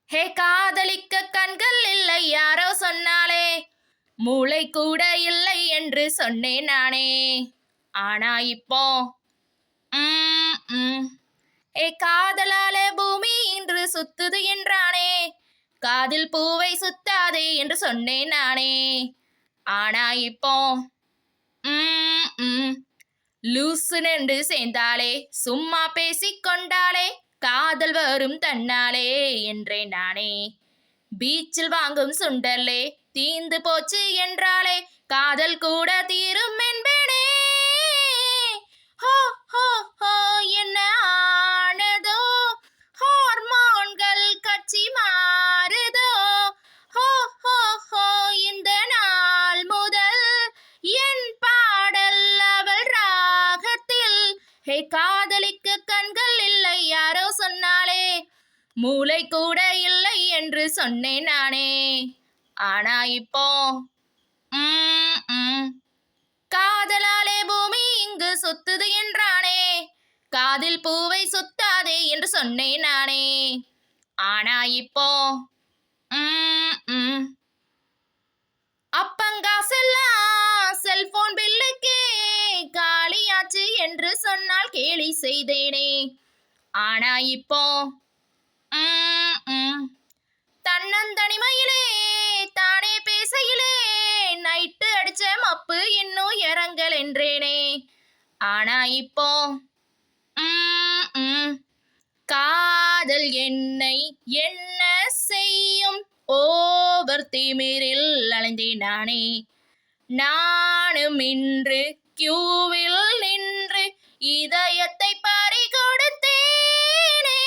ஹே காதலிக்க கண்கள் இல்லை யாரோ சொன்னாலே, மூளை கூட இல்லை என்று சொன்னேன் நானே. ஆனா இப்போ ஏ காதலாலே பூமி இன்று சுத்துது என்றானே, காதில் பூவை சுத்தாதே என்று சொன்னேன் நானே. ஆனா இப்போ லூசு நின்று சேர்ந்தாலே, சும்மா பேசிக்கொண்டாலே, காதல் வரும் தன்னாலே என்றேன் நானே. பீச்சில் வாங்கும் சுண்டலே தீந்து போச்சு என்றாலே, காதல் கூட தீரும் என்பேனே. ஹோ ஹோ ஹோ என்ன ஆனதோ, ஹார்மோன்கள் கட்சி மாறுதோ. ஹோ ஹோ ஹோ இந்த நாள் முதல் என் பாடல் அவள் ராகத்தில். ஹே காதலிக்க கண்கள் இல்லை யாரோ சொன்னாலே, மூளை கூட இல்லை என்று சொன்னேன் நானே. ஆனா இப்போ காதலாலே பூமி இங்கு சுத்துது என்றானே, காதில் பூவை சுத்தாதே என்று சொன்னேன் நானே. ஆனா இப்போ அப்பங்காசெல்லாம் செல்போன் பில்லுக்கே காலியாச்சு என்று சொன்னால் கேலி செய்தேனே. ஆனா இப்போ தன்னந்தனிமையிலே தானே பேசையிலே, நைட்டு அடிச்ச மப்பு இன்னும் இறங்கல் என்றேனே. ஆனா இப்போ காதல் என்னை என்ன செய்யும், ஓவர் திமிரில் அலைந்தேன் நானே. நானும் இன்று கியூவில் நின்று இதயத்தை பறி கொடுத்தேனே.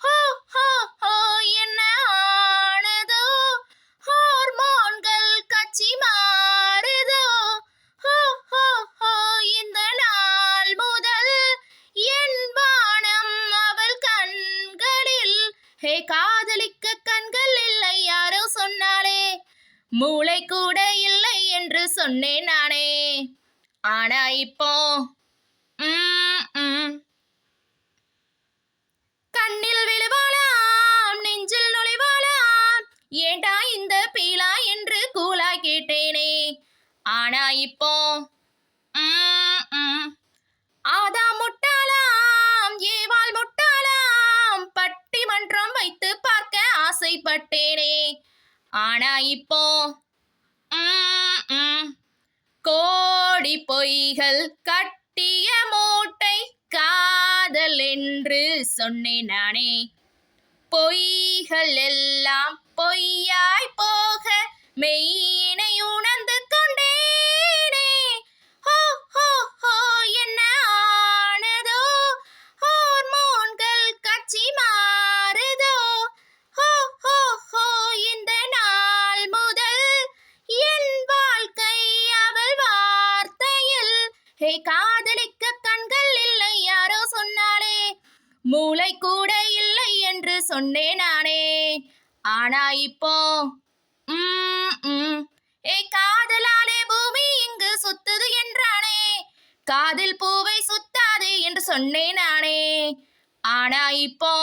ஹோ ஹோ ஹோ என்ன ஆனதோ, ஹார்மோன்கள் கட்சி மாறுதோ. ஹோ ஹோ ஹோ இந்த நாள் முதல் என் வானம் அவள் கண்களில். ஹே காதலிக்க கண்கள் இல்லை யாரோ சொன்னாலே, மூளை கூட இல்லை என்று சொன்னேன் நானே. ஆனா இப்போ கண்ணில் விழுவாளாம், நெஞ்சில் நுழைவாளாம், ஏண்டா இந்த பீலா என்று கூலா கேட்டேனே. ஆனா இப்போ ஆதா முட்டாளாம், ஏவாள் முட்டாளாம், பட்டிமன்றம் வைத்து பார்க்க ஆசைப்பட்டேனே. ஆனா இப்போ கோடி பொய்கள் கட்டிய மூட்டை காதல் என்று சொன்னேன் நானே. பொய்கள் எல்லாம் பொய்யாய் போக மெய்யினை உணர்ந்து கொண்டேனே. ஹோ ஹோ ஹோ என்ன ஆனதோ, ஹார்மோன்கள் கட்சி மாறுதோ. ஹோ ஹோ ஹோ இந்த நாள் முதல் என் வாழ்க்கை அவள் வார்த்தையில். ஹே காதலிக்க கண்கள் இல்லை யாரோ சொன்னாலே, மூளை கூட இல்லை என்று சொன்னேன் நானே. ஆனா இப்போ ஏ காதலாலே பூமி இங்கு சுத்துது என்றானே, காதில் பூவை சுத்தாதே என்று சொன்னேன் நானே. ஆனா இப்போ